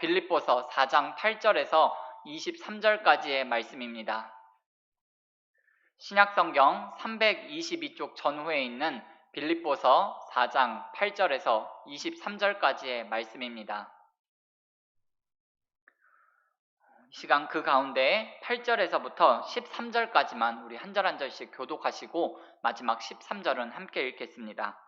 빌립보서 4장 8절에서 23절까지의 말씀입니다. 신약성경 322쪽 전후에 있는 빌립보서 4장 8절에서 23절까지의 말씀입니다. 이 시간 그 가운데 8절에서부터 13절까지만 우리 한 절 한 절씩 교독하시고 마지막 13절은 함께 읽겠습니다.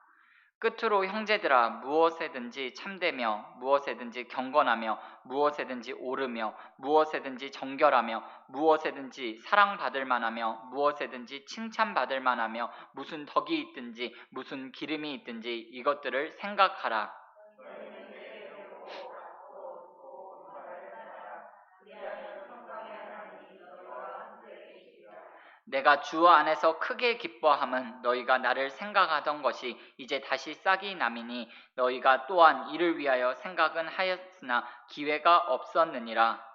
끝으로 형제들아, 무엇에든지 참되며 무엇에든지 경건하며 무엇에든지 옳으며 무엇에든지 정결하며 무엇에든지 사랑받을 만하며 무엇에든지 칭찬받을 만하며 무슨 덕이 있든지 무슨 기름이 있든지 이것들을 생각하라. 내가 주 안에서 크게 기뻐함은 너희가 나를 생각하던 것이 이제 다시 싹이 남이니 너희가 또한 이를 위하여 생각은 하였으나 기회가 없었느니라.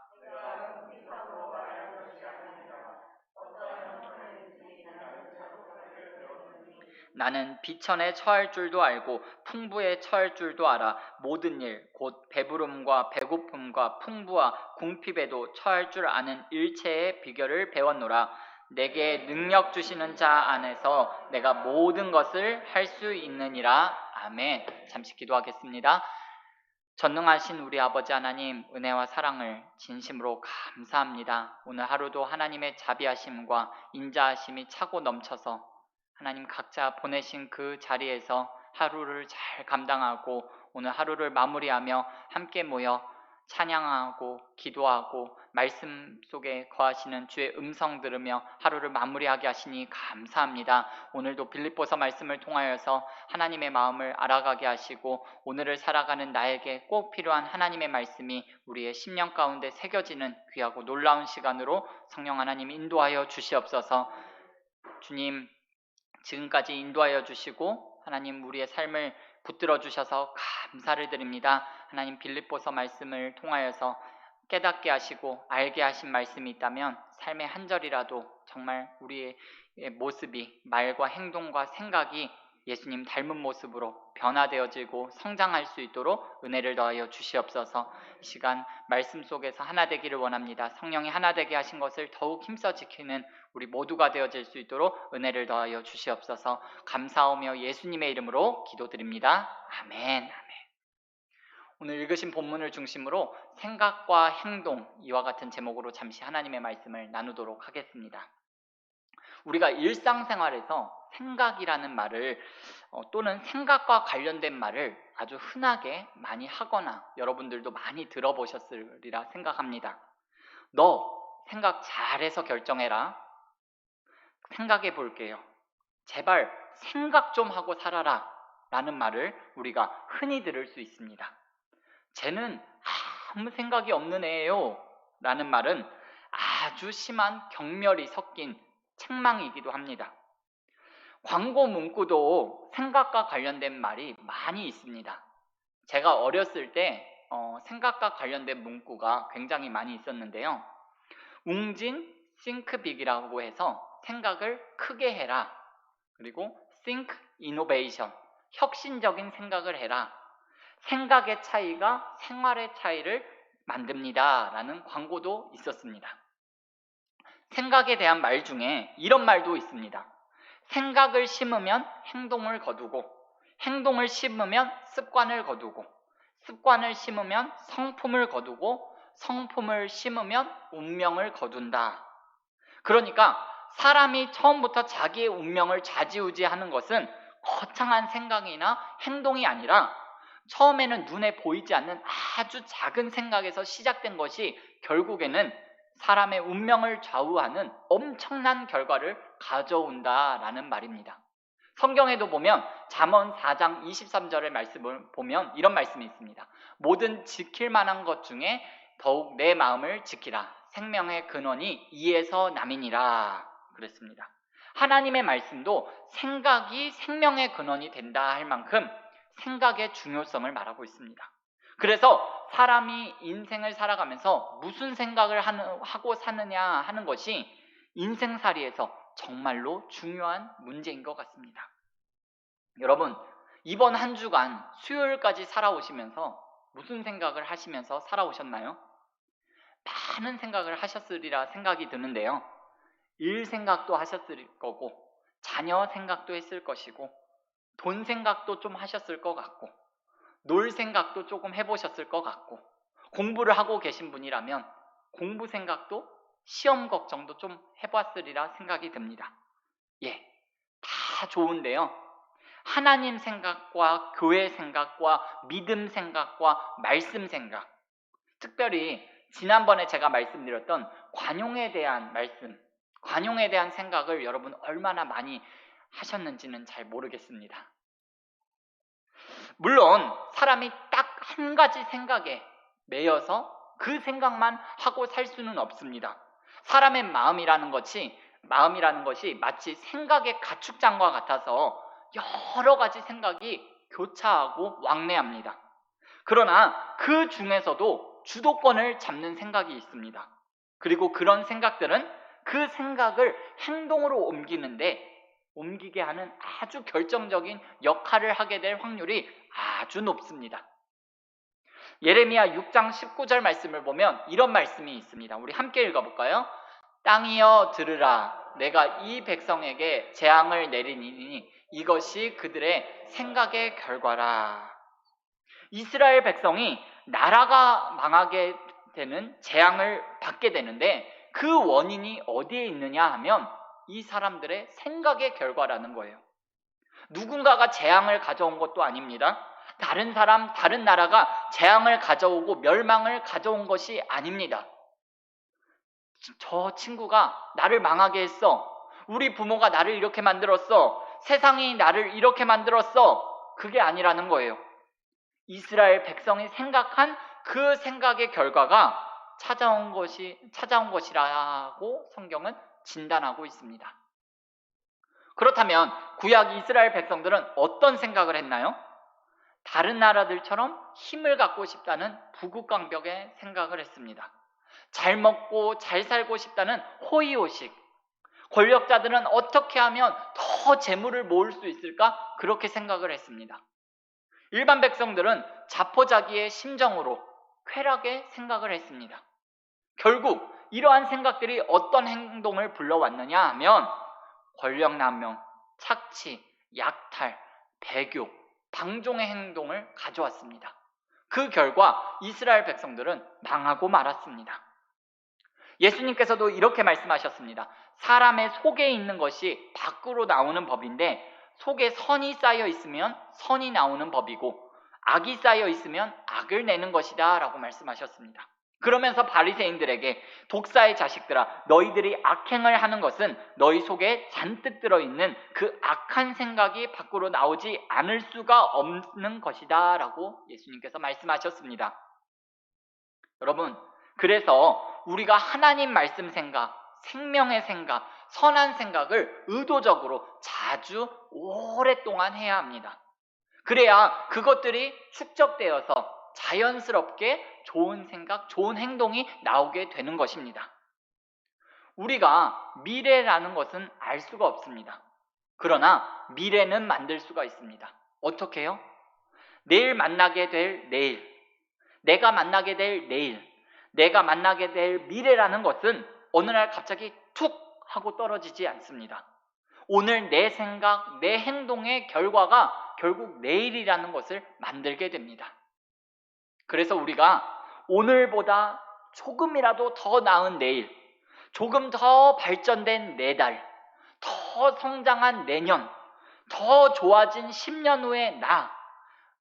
나는 비천에 처할 줄도 알고 풍부에 처할 줄도 알아. 모든 일, 곧 배부름과 배고픔과 풍부와 궁핍에도 처할 줄 아는 일체의 비결을 배웠노라. 내게 능력 주시는 자 안에서 내가 모든 것을 할 수 있느니라. 아멘. 잠시 기도하겠습니다. 전능하신 우리 아버지 하나님, 은혜와 사랑을 진심으로 감사합니다. 오늘 하루도 하나님의 자비하심과 인자하심이 차고 넘쳐서 하나님 각자 보내신 그 자리에서 하루를 잘 감당하고 오늘 하루를 마무리하며 함께 모여 찬양하고 기도하고 말씀 속에 거하시는 주의 음성 들으며 하루를 마무리하게 하시니 감사합니다. 오늘도 빌립보서 말씀을 통하여서 하나님의 마음을 알아가게 하시고 오늘을 살아가는 나에게 꼭 필요한 하나님의 말씀이 우리의 심령 가운데 새겨지는 귀하고 놀라운 시간으로 성령 하나님 인도하여 주시옵소서. 주님, 지금까지 인도하여 주시고 하나님 우리의 삶을 붙들어 주셔서 감사를 드립니다. 하나님 빌립보서 말씀을 통하여서 깨닫게 하시고 알게 하신 말씀이 있다면 삶의 한 절이라도 정말 우리의 모습이 말과 행동과 생각이 예수님 닮은 모습으로 변화되어지고 성장할 수 있도록 은혜를 더하여 주시옵소서. 이 시간 말씀 속에서 하나 되기를 원합니다. 성령이 하나 되게 하신 것을 더욱 힘써 지키는 우리 모두가 되어질 수 있도록 은혜를 더하여 주시옵소서. 감사하며 예수님의 이름으로 기도드립니다. 아멘. 아멘. 오늘 읽으신 본문을 중심으로 생각과 행동, 이와 같은 제목으로 잠시 하나님의 말씀을 나누도록 하겠습니다. 우리가 일상생활에서 생각이라는 말을 또는 생각과 관련된 말을 아주 흔하게 많이 하거나 여러분들도 많이 들어보셨으리라 생각합니다. 너 생각 잘해서 결정해라. 생각해 볼게요. 제발 생각 좀 하고 살아라 라는 말을 우리가 흔히 들을 수 있습니다. 쟤는 아무 생각이 없는 애예요 라는 말은 아주 심한 경멸이 섞인 책망이기도 합니다. 광고 문구도 생각과 관련된 말이 많이 있습니다. 제가 어렸을 때 생각과 관련된 문구가 굉장히 많이 있었는데요. 웅진 think big이라고 해서 생각을 크게 해라. 그리고 think innovation, 혁신적인 생각을 해라. 생각의 차이가 생활의 차이를 만듭니다 라는 광고도 있었습니다. 생각에 대한 말 중에 이런 말도 있습니다. 생각을 심으면 행동을 거두고 행동을 심으면 습관을 거두고 습관을 심으면 성품을 거두고 성품을 심으면 운명을 거둔다. 그러니까 사람이 처음부터 자기의 운명을 좌지우지하는 것은 거창한 생각이나 행동이 아니라 처음에는 눈에 보이지 않는 아주 작은 생각에서 시작된 것이 결국에는 사람의 운명을 좌우하는 엄청난 결과를 가져온다라는 말입니다. 성경에도 보면 잠언 4장 23절의 말씀을 보면 이런 말씀이 있습니다. 모든 지킬 만한 것 중에 더욱 내 마음을 지키라. 생명의 근원이 이에서 남이니라 그랬습니다. 하나님의 말씀도 생각이 생명의 근원이 된다 할 만큼 생각의 중요성을 말하고 있습니다. 그래서 사람이 인생을 살아가면서 무슨 생각을 하고 사느냐 하는 것이 인생살이에서 정말로 중요한 문제인 것 같습니다. 여러분, 이번 한 주간 수요일까지 살아오시면서 무슨 생각을 하시면서 살아오셨나요? 많은 생각을 하셨으리라 생각이 드는데요. 일 생각도 하셨을 거고, 자녀 생각도 했을 것이고, 돈 생각도 좀 하셨을 것 같고, 놀 생각도 조금 해보셨을 것 같고, 공부를 하고 계신 분이라면 공부 생각도 시험 걱정도 좀 해봤으리라 생각이 듭니다. 예, 다 좋은데요. 하나님 생각과 교회 생각과 믿음 생각과 말씀 생각, 특별히 지난번에 제가 말씀드렸던 관용에 대한 말씀, 관용에 대한 생각을 여러분 얼마나 많이 하셨는지는 잘 모르겠습니다. 물론 사람이 딱 한 가지 생각에 매여서 그 생각만 하고 살 수는 없습니다. 사람의 마음이라는 것이 마치 생각의 가축장과 같아서 여러 가지 생각이 교차하고 왕래합니다. 그러나 그 중에서도 주도권을 잡는 생각이 있습니다. 그리고 그런 생각들은 그 생각을 행동으로 옮기게 하는 아주 결정적인 역할을 하게 될 확률이 아주 높습니다. 예레미야 6장 19절 말씀을 보면 이런 말씀이 있습니다. 우리 함께 읽어볼까요? 땅이여 들으라. 내가 이 백성에게 재앙을 내리니 이것이 그들의 생각의 결과라. 이스라엘 백성이 나라가 망하게 되는 재앙을 받게 되는데 그 원인이 어디에 있느냐 하면 이 사람들의 생각의 결과라는 거예요. 누군가가 재앙을 가져온 것도 아닙니다. 다른 나라가 재앙을 가져오고 멸망을 가져온 것이 아닙니다. 저 친구가 나를 망하게 했어. 우리 부모가 나를 이렇게 만들었어. 세상이 나를 이렇게 만들었어. 그게 아니라는 거예요. 이스라엘 백성이 생각한 그 생각의 결과가 찾아온 것이라고 성경은 진단하고 있습니다. 그렇다면 구약 이스라엘 백성들은 어떤 생각을 했나요? 다른 나라들처럼 힘을 갖고 싶다는 부국강벽의 생각을 했습니다. 잘 먹고 잘 살고 싶다는 호의호식, 권력자들은 어떻게 하면 더 재물을 모을 수 있을까? 그렇게 생각을 했습니다. 일반 백성들은 자포자기의 심정으로 쾌락의 생각을 했습니다. 결국 이러한 생각들이 어떤 행동을 불러왔느냐 하면 권력남용, 착취, 약탈, 배교, 방종의 행동을 가져왔습니다. 그 결과 이스라엘 백성들은 망하고 말았습니다. 예수님께서도 이렇게 말씀하셨습니다. 사람의 속에 있는 것이 밖으로 나오는 법인데 속에 선이 쌓여 있으면 선이 나오는 법이고 악이 쌓여 있으면 악을 내는 것이다 라고 말씀하셨습니다. 그러면서 바리새인들에게 독사의 자식들아 너희들이 악행을 하는 것은 너희 속에 잔뜩 들어있는 그 악한 생각이 밖으로 나오지 않을 수가 없는 것이다 라고 예수님께서 말씀하셨습니다. 여러분, 그래서 우리가 하나님 말씀 생각, 생명의 생각, 선한 생각을 의도적으로 자주 오랫동안 해야 합니다. 그래야 그것들이 축적되어서 자연스럽게 좋은 생각, 좋은 행동이 나오게 되는 것입니다. 우리가 미래라는 것은 알 수가 없습니다. 그러나 미래는 만들 수가 있습니다. 어떻게요? 내일 만나게 될 내일, 내가 만나게 될 내일, 내가 만나게 될 미래라는 것은 어느 날 갑자기 툭 하고 떨어지지 않습니다. 오늘 내 생각, 내 행동의 결과가 결국 내일이라는 것을 만들게 됩니다. 그래서 우리가 오늘보다 조금이라도 더 나은 내일, 조금 더 발전된 내달, 더 성장한 내년, 더 좋아진 10년 후의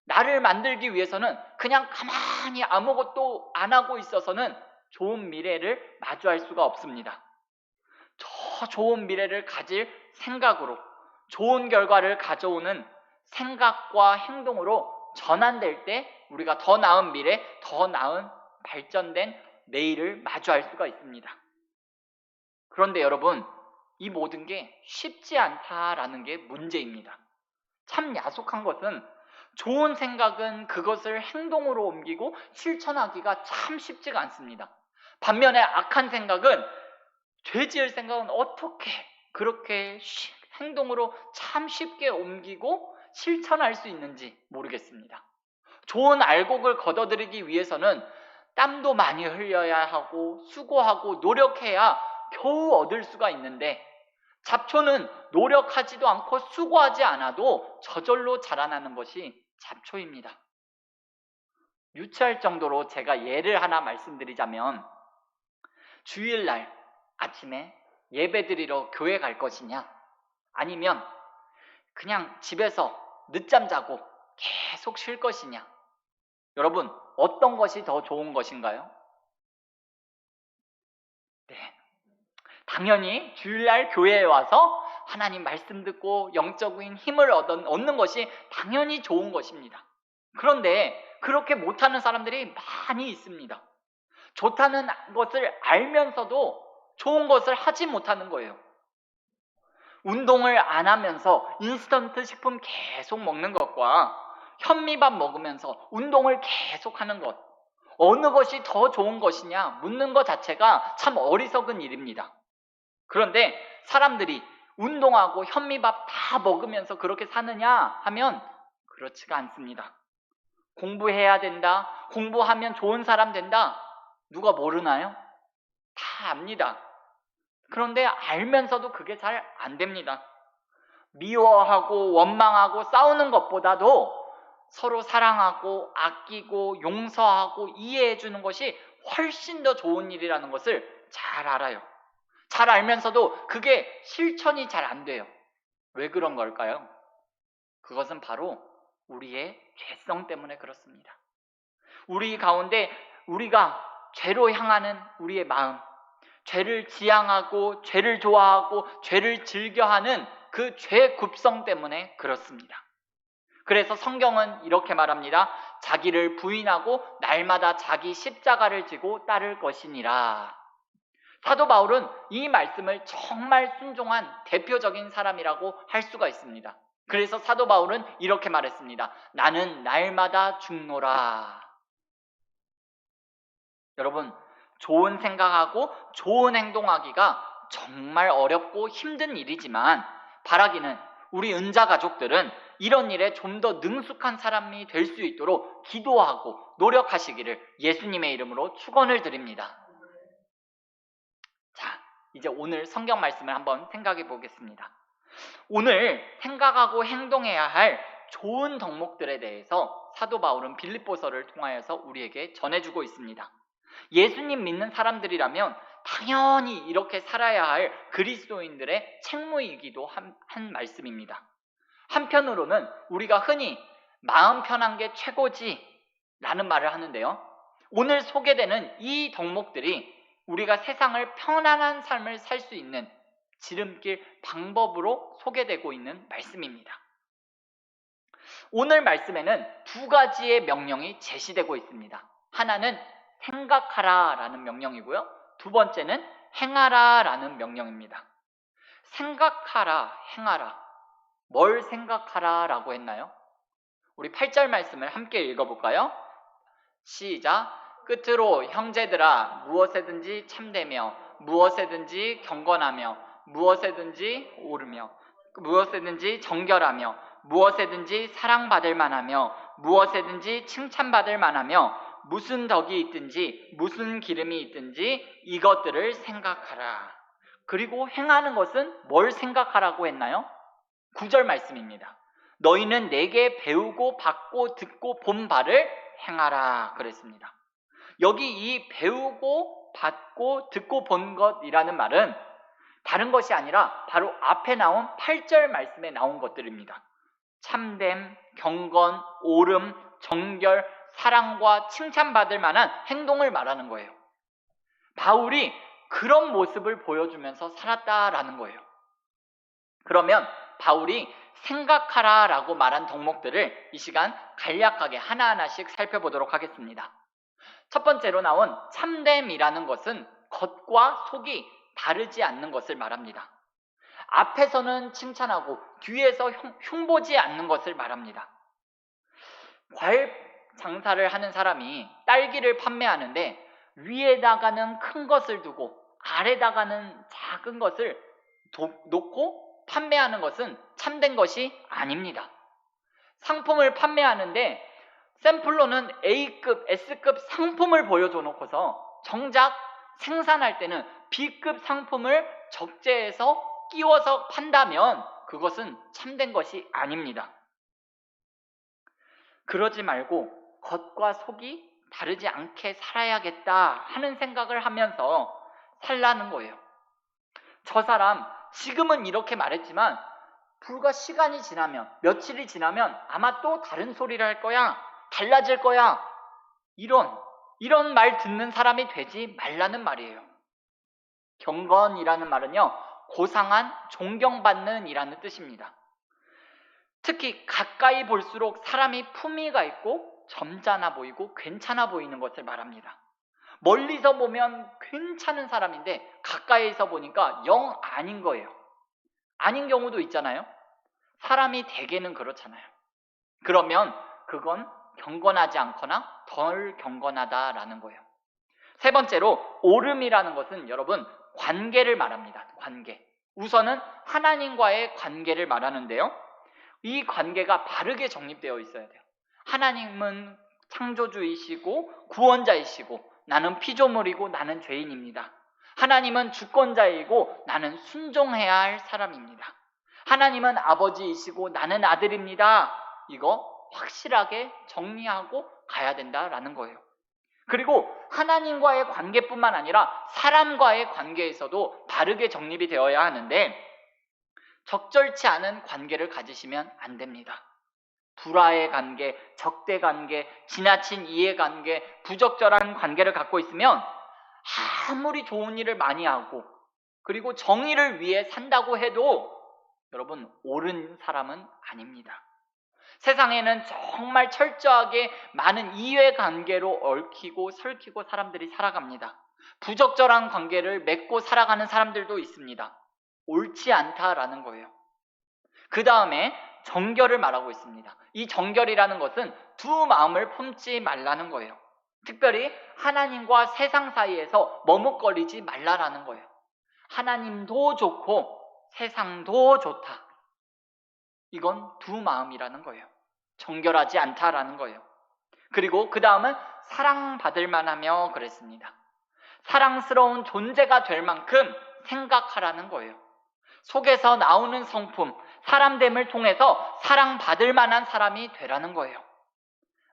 나를 만들기 위해서는 그냥 가만히 아무것도 안 하고 있어서는 좋은 미래를 마주할 수가 없습니다. 더 좋은 미래를 가질 생각으로 좋은 결과를 가져오는 생각과 행동으로 전환될 때 우리가 더 나은 미래, 더 나은 발전된 내일을 마주할 수가 있습니다. 그런데 여러분, 이 모든 게 쉽지 않다라는 게 문제입니다. 참 야속한 것은 좋은 생각은 그것을 행동으로 옮기고 실천하기가 참 쉽지가 않습니다. 반면에 악한 생각은 죄 지을 생각은 어떻게 그렇게 행동으로 참 쉽게 옮기고 실천할 수 있는지 모르겠습니다. 좋은 알곡을 거둬들이기 위해서는 땀도 많이 흘려야 하고 수고하고 노력해야 겨우 얻을 수가 있는데, 잡초는 노력하지도 않고 수고하지 않아도 저절로 자라나는 것이 잡초입니다. 유치할 정도로 제가 예를 하나 말씀드리자면, 주일날 아침에 예배드리러 교회 갈 것이냐, 아니면 그냥 집에서 늦잠 자고 계속 쉴 것이냐, 여러분 어떤 것이 더 좋은 것인가요? 네, 당연히 주일날 교회에 와서 하나님 말씀 듣고 영적인 힘을 얻는 것이 당연히 좋은 것입니다. 그런데 그렇게 못하는 사람들이 많이 있습니다. 좋다는 것을 알면서도 좋은 것을 하지 못하는 거예요. 운동을 안 하면서 인스턴트 식품 계속 먹는 것과 현미밥 먹으면서 운동을 계속 하는 것, 어느 것이 더 좋은 것이냐 묻는 것 자체가 참 어리석은 일입니다. 그런데 사람들이 운동하고 현미밥 다 먹으면서 그렇게 사느냐 하면 그렇지가 않습니다. 공부해야 된다, 공부하면 좋은 사람 된다, 누가 모르나요? 다 압니다. 그런데 알면서도 그게 잘 안 됩니다. 미워하고 원망하고 싸우는 것보다도 서로 사랑하고 아끼고 용서하고 이해해 주는 것이 훨씬 더 좋은 일이라는 것을 잘 알아요. 잘 알면서도 그게 실천이 잘 안 돼요. 왜 그런 걸까요? 그것은 바로 우리의 죄성 때문에 그렇습니다. 우리 가운데 우리가 죄로 향하는 우리의 마음, 죄를 지향하고 죄를 좋아하고 죄를 즐겨하는 그 죄 굽성 때문에 그렇습니다. 그래서 성경은 이렇게 말합니다. 자기를 부인하고 날마다 자기 십자가를 지고 따를 것이니라. 사도 바울은 이 말씀을 정말 순종한 대표적인 사람이라고 할 수가 있습니다. 그래서 사도 바울은 이렇게 말했습니다. 나는 날마다 죽노라. 여러분, 좋은 생각하고 좋은 행동하기가 정말 어렵고 힘든 일이지만 바라기는 우리 은자 가족들은 이런 일에 좀 더 능숙한 사람이 될 수 있도록 기도하고 노력하시기를 예수님의 이름으로 축원을 드립니다. 자, 이제 오늘 성경 말씀을 한번 생각해 보겠습니다. 오늘 생각하고 행동해야 할 좋은 덕목들에 대해서 사도 바울은 빌립보서를 통하여서 우리에게 전해주고 있습니다. 예수님 믿는 사람들이라면 당연히 이렇게 살아야 할 그리스도인들의 책무이기도 한 말씀입니다. 한편으로는 우리가 흔히 마음 편한 게 최고지 라는 말을 하는데요, 오늘 소개되는 이 덕목들이 우리가 세상을 편안한 삶을 살 수 있는 지름길 방법으로 소개되고 있는 말씀입니다. 오늘 말씀에는 두 가지의 명령이 제시되고 있습니다. 하나는 생각하라 라는 명령이고요, 두 번째는 행하라 라는 명령입니다. 생각하라, 행하라. 뭘 생각하라 라고 했나요? 우리 8절 말씀을 함께 읽어볼까요? 시작. 끝으로 형제들아, 무엇에든지 참되며 무엇에든지 경건하며 무엇에든지 옳으며 무엇에든지 정결하며 무엇에든지 사랑받을 만하며 무엇에든지 칭찬받을 만하며 무슨 덕이 있든지 무슨 기름이 있든지 이것들을 생각하라. 그리고 행하는 것은 뭘 생각하라고 했나요? 9절 말씀입니다. 너희는 내게 배우고 받고 듣고 본 바를 행하라 그랬습니다. 여기 이 배우고 받고 듣고 본 것이라는 말은 다른 것이 아니라 바로 앞에 나온 8절 말씀에 나온 것들입니다. 참됨, 경건, 옳음, 정결, 사랑과 칭찬받을 만한 행동을 말하는 거예요. 바울이 그런 모습을 보여주면서 살았다라는 거예요. 그러면 바울이 생각하라 라고 말한 덕목들을 이 시간 간략하게 하나하나씩 살펴보도록 하겠습니다. 첫 번째로 나온 참됨이라는 것은 겉과 속이 다르지 않는 것을 말합니다. 앞에서는 칭찬하고 뒤에서 흉보지 않는 것을 말합니다. 과일 장사를 하는 사람이 딸기를 판매하는데 위에다가는 큰 것을 두고 아래다가는 작은 것을 놓고 판매하는 것은 참된 것이 아닙니다. 상품을 판매하는데 샘플로는 A급, S급 상품을 보여줘 놓고서 정작 생산할 때는 B급 상품을 적재해서 끼워서 판다면 그것은 참된 것이 아닙니다. 그러지 말고 겉과 속이 다르지 않게 살아야겠다 하는 생각을 하면서 살라는 거예요. 저 사람 지금은 이렇게 말했지만 불과 시간이 지나면, 며칠이 지나면 아마 또 다른 소리를 할 거야, 달라질 거야, 이런 말 듣는 사람이 되지 말라는 말이에요. 경건이라는 말은요, 고상한, 존경받는 이라는 뜻입니다. 특히 가까이 볼수록 사람이 품위가 있고 점잖아 보이고 괜찮아 보이는 것을 말합니다. 멀리서 보면 괜찮은 사람인데 가까이서 보니까 영 아닌 거예요. 아닌 경우도 있잖아요. 사람이 대개는 그렇잖아요. 그러면 그건 경건하지 않거나 덜 경건하다라는 거예요. 세 번째로 오름이라는 것은 여러분 관계를 말합니다. 관계. 우선은 하나님과의 관계를 말하는데요. 이 관계가 바르게 정립되어 있어야 돼요. 하나님은 창조주이시고 구원자이시고 나는 피조물이고 나는 죄인입니다. 하나님은 주권자이고 나는 순종해야 할 사람입니다. 하나님은 아버지이시고 나는 아들입니다. 이거 확실하게 정리하고 가야 된다라는 거예요. 그리고 하나님과의 관계뿐만 아니라 사람과의 관계에서도 바르게 정립이 되어야 하는데 적절치 않은 관계를 가지시면 안 됩니다. 불화의 관계, 적대 관계, 지나친 이해관계, 부적절한 관계를 갖고 있으면 아무리 좋은 일을 많이 하고 그리고 정의를 위해 산다고 해도 여러분 옳은 사람은 아닙니다. 세상에는 정말 철저하게 많은 이해관계로 얽히고 설키고 사람들이 살아갑니다. 부적절한 관계를 맺고 살아가는 사람들도 있습니다. 옳지 않다라는 거예요. 그 다음에 정결을 말하고 있습니다. 이 정결이라는 것은 두 마음을 품지 말라는 거예요. 특별히 하나님과 세상 사이에서 머뭇거리지 말라라는 거예요. 하나님도 좋고 세상도 좋다. 이건 두 마음이라는 거예요. 정결하지 않다라는 거예요. 그리고 그 다음은 사랑받을 만하며 그랬습니다. 사랑스러운 존재가 될 만큼 생각하라는 거예요. 속에서 나오는 성품, 사람됨을 통해서 사랑받을 만한 사람이 되라는 거예요.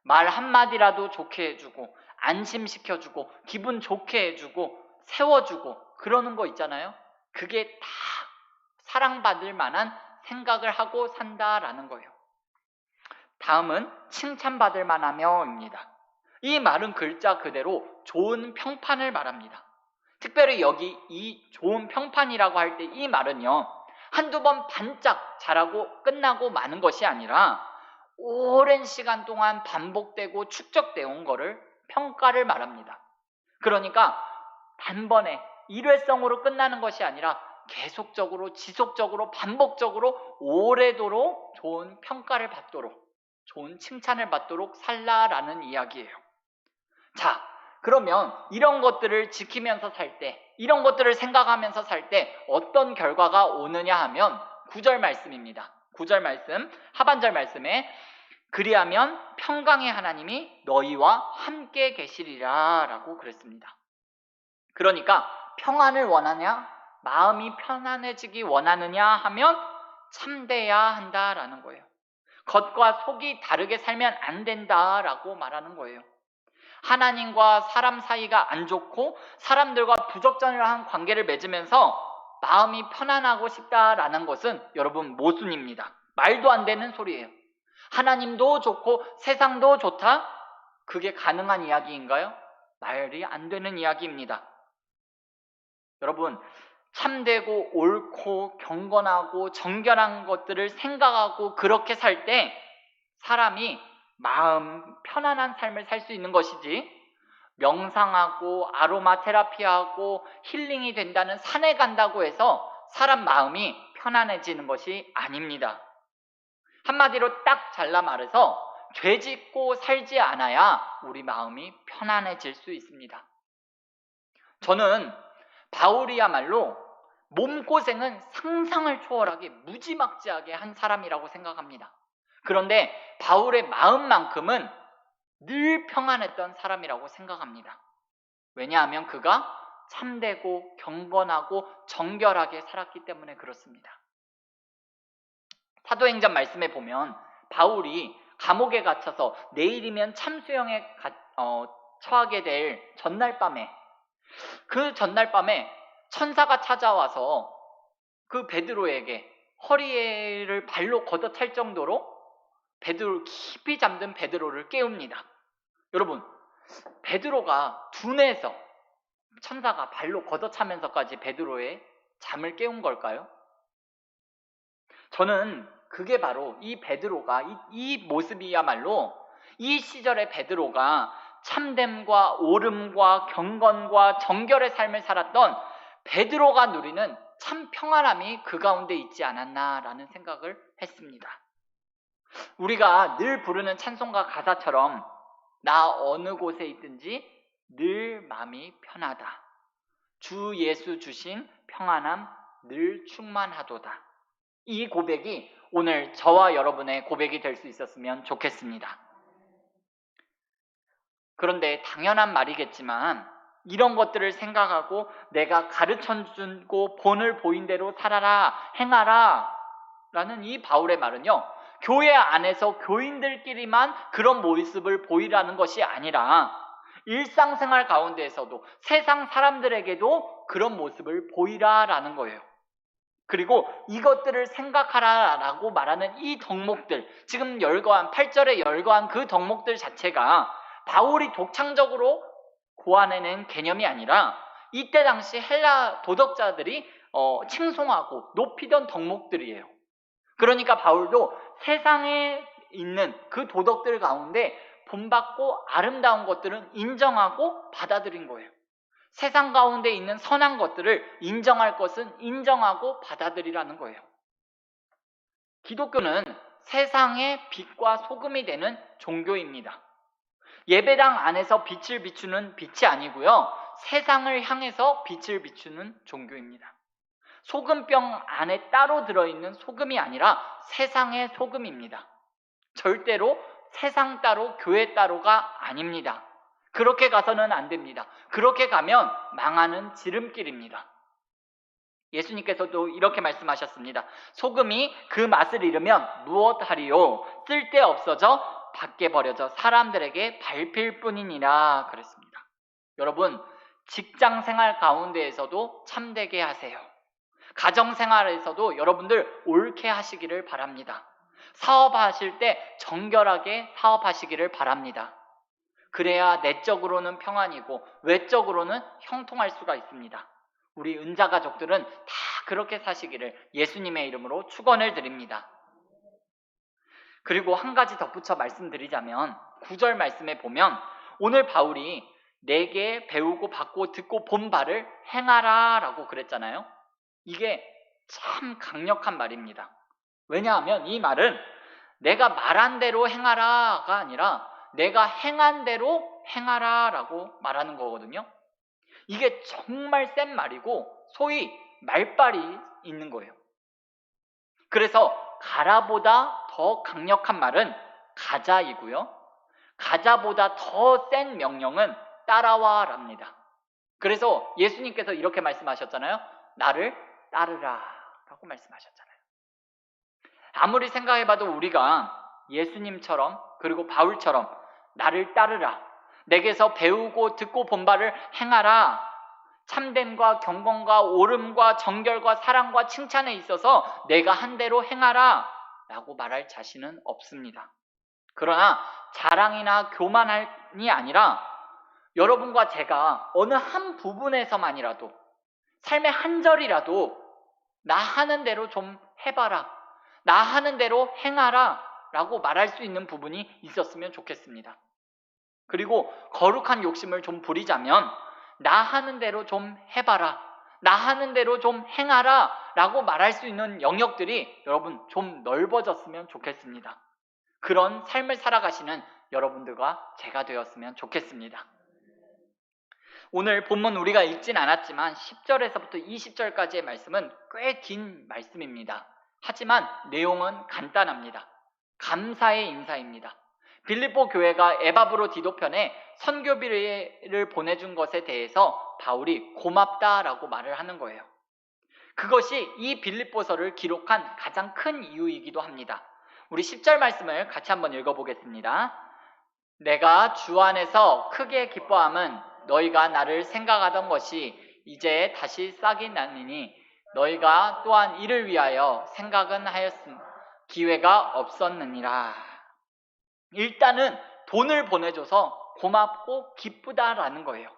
말 한마디라도 좋게 해주고 안심시켜주고 기분 좋게 해주고 세워주고 그러는 거 있잖아요. 그게 다 사랑받을 만한 생각을 하고 산다라는 거예요. 다음은 칭찬받을 만하며입니다. 이 말은 글자 그대로 좋은 평판을 말합니다. 특별히 여기 이 좋은 평판이라고 할 때 이 말은요, 한두 번 반짝 잘하고 끝나고 마는 것이 아니라 오랜 시간 동안 반복되고 축적되어 온 거를 평가를 말합니다. 그러니까 단번에 일회성으로 끝나는 것이 아니라 계속적으로 지속적으로 반복적으로 오래도록 좋은 평가를 받도록 좋은 칭찬을 받도록 살라라는 이야기예요. 자, 그러면 이런 것들을 지키면서 살 때, 이런 것들을 생각하면서 살 때 어떤 결과가 오느냐 하면 9절 말씀입니다. 9절 말씀, 하반절 말씀에 그리하면 평강의 하나님이 너희와 함께 계시리라 라고 그랬습니다. 그러니까 평안을 원하냐, 마음이 편안해지기 원하느냐 하면 참돼야 한다라는 거예요. 겉과 속이 다르게 살면 안 된다라고 말하는 거예요. 하나님과 사람 사이가 안 좋고 사람들과 부적절한 관계를 맺으면서 마음이 편안하고 싶다라는 것은 여러분 모순입니다. 말도 안 되는 소리예요. 하나님도 좋고 세상도 좋다? 그게 가능한 이야기인가요? 말이 안 되는 이야기입니다. 여러분, 참되고 옳고 경건하고 정결한 것들을 생각하고 그렇게 살 때 사람이 마음 편안한 삶을 살 수 있는 것이지, 명상하고 아로마 테라피하고 힐링이 된다는 산에 간다고 해서 사람 마음이 편안해지는 것이 아닙니다. 한마디로 딱 잘라 말해서 죄 짓고 살지 않아야 우리 마음이 편안해질 수 있습니다. 저는 바울이야말로 몸고생은 상상을 초월하게 무지막지하게 한 사람이라고 생각합니다. 그런데 바울의 마음만큼은 늘 평안했던 사람이라고 생각합니다. 왜냐하면 그가 참되고 경건하고 정결하게 살았기 때문에 그렇습니다. 사도행전 말씀에 보면 바울이 감옥에 갇혀서 내일이면 참수형에 처하게 될 전날 밤에, 그 전날 밤에 천사가 찾아와서 그 베드로에게 허리를 발로 걷어찰 정도로 깊이 잠든 베드로를 깨웁니다. 여러분, 베드로가 둔해서 천사가 발로 걷어차면서까지 베드로의 잠을 깨운 걸까요? 저는 그게 바로 이 베드로가 이 모습이야말로 이 시절의 베드로가 참됨과 옳음과 경건과 정결의 삶을 살았던 베드로가 누리는 참 평안함이 그 가운데 있지 않았나라는 생각을 했습니다. 우리가 늘 부르는 찬송가 가사처럼 나 어느 곳에 있든지 늘 마음이 편하다. 주 예수 주신 평안함 늘 충만하도다. 이 고백이 오늘 저와 여러분의 고백이 될 수 있었으면 좋겠습니다. 그런데 당연한 말이겠지만 이런 것들을 생각하고 내가 가르쳐주고 본을 보인 대로 살아라, 행하라 라는 이 바울의 말은요, 교회 안에서 교인들끼리만 그런 모습을 보이라는 것이 아니라 일상생활 가운데에서도 세상 사람들에게도 그런 모습을 보이라라는 거예요. 그리고 이것들을 생각하라라고 말하는 이 덕목들, 지금 8절에 열거한 그 덕목들 자체가 바울이 독창적으로 고안해낸 개념이 아니라 이때 당시 헬라 도덕자들이 칭송하고 높이던 덕목들이에요. 그러니까 바울도 세상에 있는 그 도덕들 가운데 본받고 아름다운 것들은 인정하고 받아들인 거예요. 세상 가운데 있는 선한 것들을 인정할 것은 인정하고 받아들이라는 거예요. 기독교는 세상의 빛과 소금이 되는 종교입니다. 예배당 안에서 빛을 비추는 빛이 아니고요, 세상을 향해서 빛을 비추는 종교입니다. 소금병 안에 따로 들어있는 소금이 아니라 세상의 소금입니다. 절대로 세상 따로 교회 따로가 아닙니다. 그렇게 가서는 안 됩니다. 그렇게 가면 망하는 지름길입니다. 예수님께서도 이렇게 말씀하셨습니다. 소금이 그 맛을 잃으면 무엇하리요? 쓸데없어져 밖에 버려져 사람들에게 밟힐 뿐이니라 그랬습니다. 여러분, 직장생활 가운데에서도 참되게 하세요. 가정생활에서도 여러분들 옳게 하시기를 바랍니다. 사업하실 때 정결하게 사업하시기를 바랍니다. 그래야 내적으로는 평안이고 외적으로는 형통할 수가 있습니다. 우리 은자가족들은 다 그렇게 사시기를 예수님의 이름으로 축원을 드립니다. 그리고 한 가지 덧붙여 말씀드리자면 9절 말씀에 보면 오늘 바울이 내게 배우고 받고 듣고 본 바를 행하라 라고 그랬잖아요. 이게 참 강력한 말입니다. 왜냐하면 이 말은 내가 말한 대로 행하라가 아니라 내가 행한 대로 행하라 라고 말하는 거거든요. 이게 정말 센 말이고 소위 말빨이 있는 거예요. 그래서 가라보다 더 강력한 말은 가자이고요, 가자보다 더 센 명령은 따라와 랍니다. 그래서 예수님께서 이렇게 말씀하셨잖아요. 나를 따르라 라고 말씀하셨잖아요. 아무리 생각해봐도 우리가 예수님처럼 그리고 바울처럼 나를 따르라, 내게서 배우고 듣고 본 바를 행하라, 참됨과 경건과 옳음과 정결과 사랑과 칭찬에 있어서 내가 한 대로 행하라 라고 말할 자신은 없습니다. 그러나 자랑이나 교만이 아니라 여러분과 제가 어느 한 부분에서만이라도 삶의 한 절이라도 나 하는 대로 좀 해봐라, 나 하는 대로 행하라 라고 말할 수 있는 부분이 있었으면 좋겠습니다. 그리고 거룩한 욕심을 좀 부리자면 나 하는 대로 좀 해봐라, 나 하는 대로 좀 행하라 라고 말할 수 있는 영역들이 여러분 좀 넓어졌으면 좋겠습니다. 그런 삶을 살아가시는 여러분들과 제가 되었으면 좋겠습니다. 오늘 본문 우리가 읽진 않았지만 10절에서부터 20절까지의 말씀은 꽤 긴 말씀입니다. 하지만 내용은 간단합니다. 감사의 인사입니다. 빌립보 교회가 에바브로 디도편에 선교비를 보내준 것에 대해서 바울이 고맙다라고 말을 하는 거예요. 그것이 이 빌립보서를 기록한 가장 큰 이유이기도 합니다. 우리 10절 말씀을 같이 한번 읽어보겠습니다. 내가 주 안에서 크게 기뻐함은 너희가 나를 생각하던 것이 이제 다시 싹이 나느니 너희가 또한 이를 위하여 생각은 하였음 기회가 없었느니라. 일단은 돈을 보내줘서 고맙고 기쁘다라는 거예요.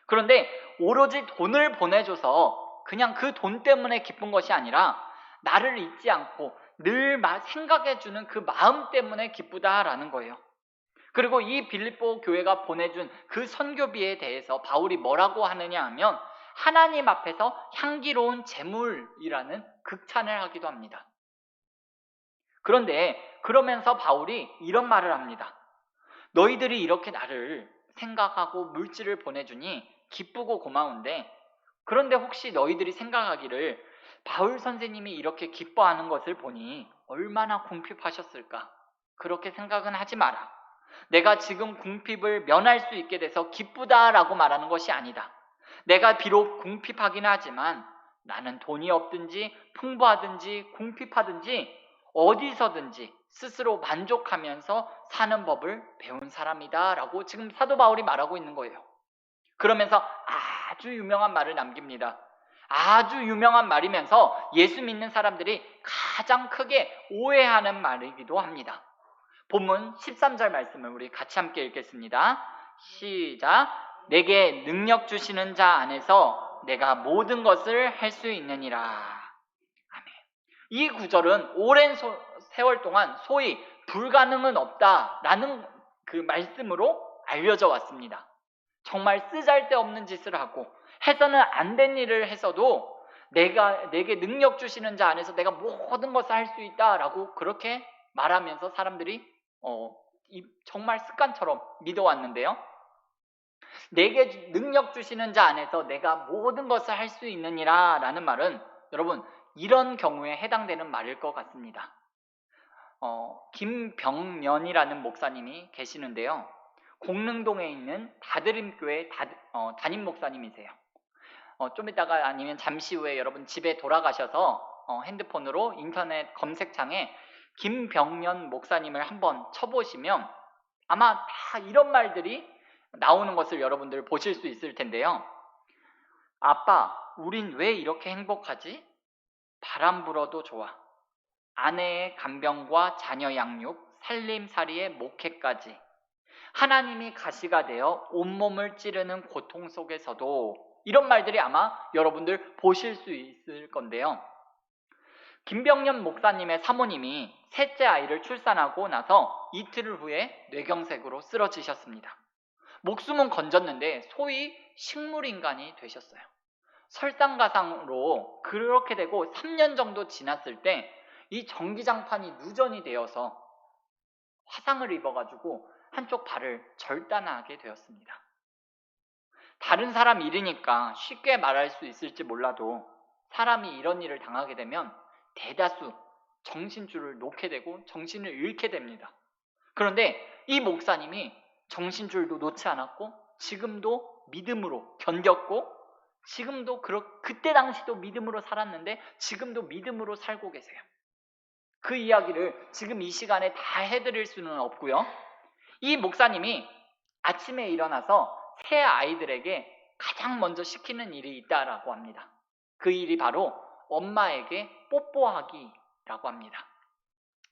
그런데 오로지 돈을 보내줘서 그냥 그 돈 때문에 기쁜 것이 아니라 나를 잊지 않고 늘 생각해주는 그 마음 때문에 기쁘다라는 거예요. 그리고 이 빌립보 교회가 보내준 그 선교비에 대해서 바울이 뭐라고 하느냐 하면 하나님 앞에서 향기로운 제물이라는 극찬을 하기도 합니다. 그런데 그러면서 바울이 이런 말을 합니다. 너희들이 이렇게 나를 생각하고 물질을 보내주니 기쁘고 고마운데 그런데 혹시 너희들이 생각하기를 바울 선생님이 이렇게 기뻐하는 것을 보니 얼마나 궁핍하셨을까? 그렇게 생각은 하지 마라. 내가 지금 궁핍을 면할 수 있게 돼서 기쁘다라고 말하는 것이 아니다. 내가 비록 궁핍하긴 하지만 나는 돈이 없든지 풍부하든지 궁핍하든지 어디서든지 스스로 만족하면서 사는 법을 배운 사람이다 라고 지금 사도 바울이 말하고 있는 거예요. 그러면서 아주 유명한 말을 남깁니다. 아주 유명한 말이면서 예수 믿는 사람들이 가장 크게 오해하는 말이기도 합니다. 본문 13절 말씀을 우리 같이 함께 읽겠습니다. 시작. 내게 능력 주시는 자 안에서 내가 모든 것을 할 수 있느니라. 아멘. 이 구절은 오랜 세월 동안 소위 불가능은 없다라는 그 말씀으로 알려져 왔습니다. 정말 쓰잘데없는 짓을 하고 해서는 안 된 일을 해서도 내게 능력 주시는 자 안에서 내가 모든 것을 할 수 있다라고 그렇게 말하면서 사람들이 정말 습관처럼 믿어왔는데요. 내게 능력 주시는 자 안에서 내가 모든 것을 할 수 있느니라 라는 말은 여러분 이런 경우에 해당되는 말일 것 같습니다. 김병년이라는 목사님이 계시는데요. 공릉동에 있는 다드림교회 담임 목사님이세요. 좀 이따가 아니면 잠시 후에 여러분 집에 돌아가셔서 핸드폰으로 인터넷 검색창에 김병년 목사님을 한번 쳐보시면 아마 다 이런 말들이 나오는 것을 여러분들 보실 수 있을 텐데요. 아빠, 우린 왜 이렇게 행복하지? 바람 불어도 좋아. 아내의 간병과 자녀 양육, 살림살이의 목회까지 하나님이 가시가 되어 온몸을 찌르는 고통 속에서도 이런 말들이 아마 여러분들 보실 수 있을 건데요. 김병년 목사님의 사모님이 셋째 아이를 출산하고 나서 이틀 후에 뇌경색으로 쓰러지셨습니다. 목숨은 건졌는데 소위 식물인간이 되셨어요. 설상가상으로 그렇게 되고 3년 정도 지났을 때 이 전기장판이 누전이 되어서 화상을 입어가지고 한쪽 발을 절단하게 되었습니다. 다른 사람 일이니까 쉽게 말할 수 있을지 몰라도 사람이 이런 일을 당하게 되면 대다수 정신줄을 놓게 되고 정신을 잃게 됩니다. 그런데 이 목사님이 정신줄도 놓지 않았고 지금도 믿음으로 견뎠고 지금도 그때 당시도 믿음으로 살았는데 지금도 믿음으로 살고 계세요. 그 이야기를 지금 이 시간에 다 해드릴 수는 없고요. 이 목사님이 아침에 일어나서 새 아이들에게 가장 먼저 시키는 일이 있다라고 합니다. 그 일이 바로 엄마에게 뽀뽀하기라고 합니다.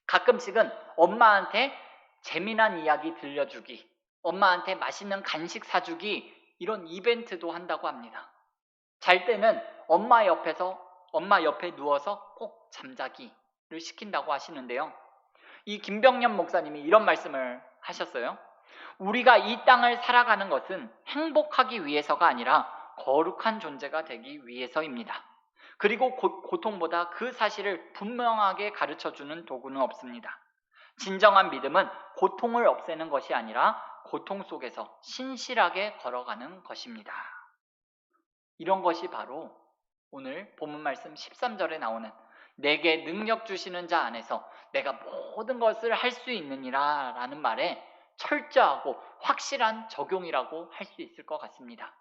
가끔씩은 엄마한테 재미난 이야기 들려주기, 엄마한테 맛있는 간식 사주기 이런 이벤트도 한다고 합니다. 잘 때는 엄마 옆에 누워서 꼭 잠자기를 시킨다고 하시는데요. 이 김병년 목사님이 이런 말씀을 하셨어요. 우리가 이 땅을 살아가는 것은 행복하기 위해서가 아니라 거룩한 존재가 되기 위해서입니다. 그리고 고통보다 그 사실을 분명하게 가르쳐주는 도구는 없습니다. 진정한 믿음은 고통을 없애는 것이 아니라 고통 속에서 신실하게 걸어가는 것입니다. 이런 것이 바로 오늘 본문 말씀 13절에 나오는 내게 능력 주시는 자 안에서 내가 모든 것을 할 수 있느니라 라는 말에 철저하고 확실한 적용이라고 할 수 있을 것 같습니다.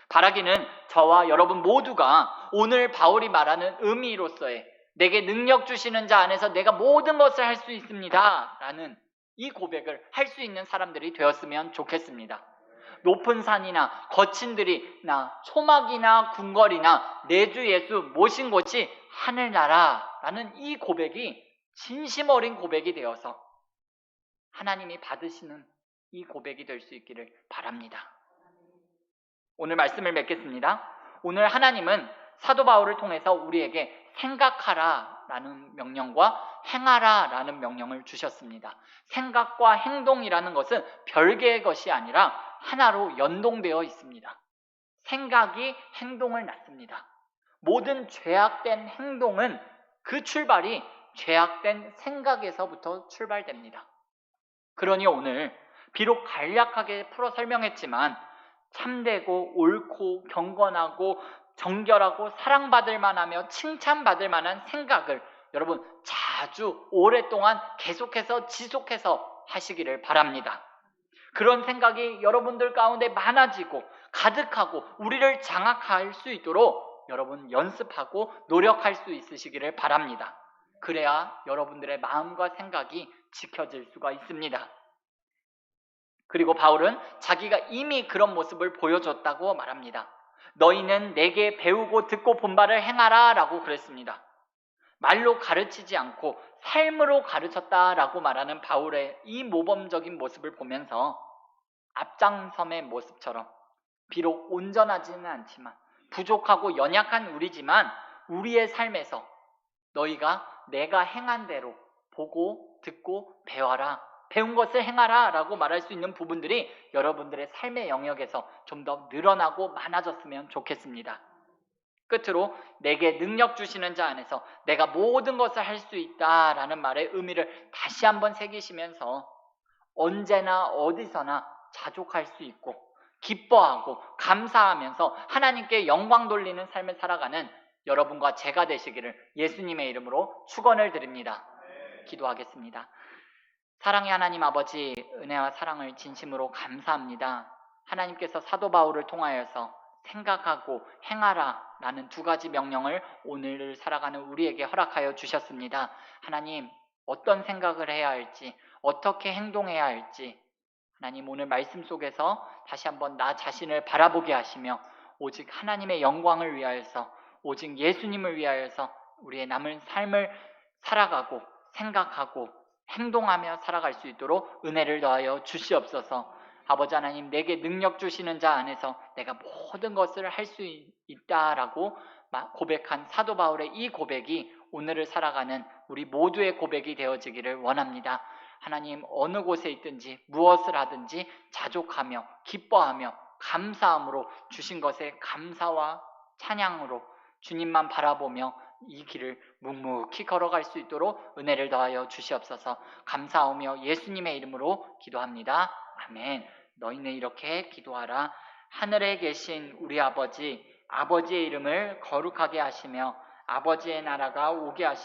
바라기는 저와 여러분 모두가 오늘 바울이 말하는 의미로서의 내게 능력 주시는 자 안에서 내가 모든 것을 할 수 있습니다 라는 이 고백을 할 수 있는 사람들이 되었으면 좋겠습니다. 높은 산이나 거친 들이나 초막이나 궁궐이나 내 주 예수 모신 곳이 하늘나라라는 이 고백이 진심 어린 고백이 되어서 하나님이 받으시는 이 고백이 될 수 있기를 바랍니다. 오늘 말씀을 맺겠습니다. 오늘 하나님은 사도 바울을 통해서 우리에게 생각하라 라는 명령과 행하라 라는 명령을 주셨습니다. 생각과 행동이라는 것은 별개의 것이 아니라 하나로 연동되어 있습니다. 생각이 행동을 낳습니다. 모든 죄악된 행동은 그 출발이 죄악된 생각에서부터 출발됩니다. 그러니 오늘 비록 간략하게 풀어 설명했지만 참되고 옳고 경건하고 정결하고 사랑받을 만하며 칭찬받을 만한 생각을 여러분 자주 오랫동안 계속해서 지속해서 하시기를 바랍니다. 그런 생각이 여러분들 가운데 많아지고 가득하고 우리를 장악할 수 있도록 여러분 연습하고 노력할 수 있으시기를 바랍니다. 그래야 여러분들의 마음과 생각이 지켜질 수가 있습니다. 그리고 바울은 자기가 이미 그런 모습을 보여줬다고 말합니다. 너희는 내게 배우고 듣고 본 바를 행하라 라고 그랬습니다. 말로 가르치지 않고 삶으로 가르쳤다라고 말하는 바울의 이 모범적인 모습을 보면서 앞장섬의 모습처럼 비록 온전하지는 않지만 부족하고 연약한 우리지만 우리의 삶에서 너희가 내가 행한 대로 보고 듣고 배워라, 배운 것을 행하라 라고 말할 수 있는 부분들이 여러분들의 삶의 영역에서 좀 더 늘어나고 많아졌으면 좋겠습니다. 끝으로 내게 능력 주시는 자 안에서 내가 모든 것을 할 수 있다라는 말의 의미를 다시 한번 새기시면서 언제나 어디서나 자족할 수 있고 기뻐하고 감사하면서 하나님께 영광 돌리는 삶을 살아가는 여러분과 제가 되시기를 예수님의 이름으로 축원을 드립니다. 기도하겠습니다. 사랑의 하나님 아버지, 은혜와 사랑을 진심으로 감사합니다. 하나님께서 사도 바울을 통하여서 생각하고 행하라 라는 두 가지 명령을 오늘을 살아가는 우리에게 허락하여 주셨습니다. 하나님, 어떤 생각을 해야 할지, 어떻게 행동해야 할지 하나님 오늘 말씀 속에서 다시 한번 나 자신을 바라보게 하시며 오직 하나님의 영광을 위하여서, 오직 예수님을 위하여서 우리의 남은 삶을 살아가고 생각하고 행동하며 살아갈 수 있도록 은혜를 더하여 주시옵소서. 아버지 하나님, 내게 능력 주시는 자 안에서 내가 모든 것을 할 수 있다라고 고백한 사도 바울의 이 고백이 오늘을 살아가는 우리 모두의 고백이 되어지기를 원합니다. 하나님, 어느 곳에 있든지 무엇을 하든지 자족하며 기뻐하며 감사함으로 주신 것에 감사와 찬양으로 주님만 바라보며 이 길을 묵묵히 걸어갈 수 있도록 은혜를 더하여 주시옵소서. 감사하며 예수님의 이름으로 기도합니다. 아멘. 너희는 이렇게 기도하라. 하늘에 계신 우리 아버지, 아버지의 이름을 거룩하게 하시며 아버지의 나라가 오게 하시며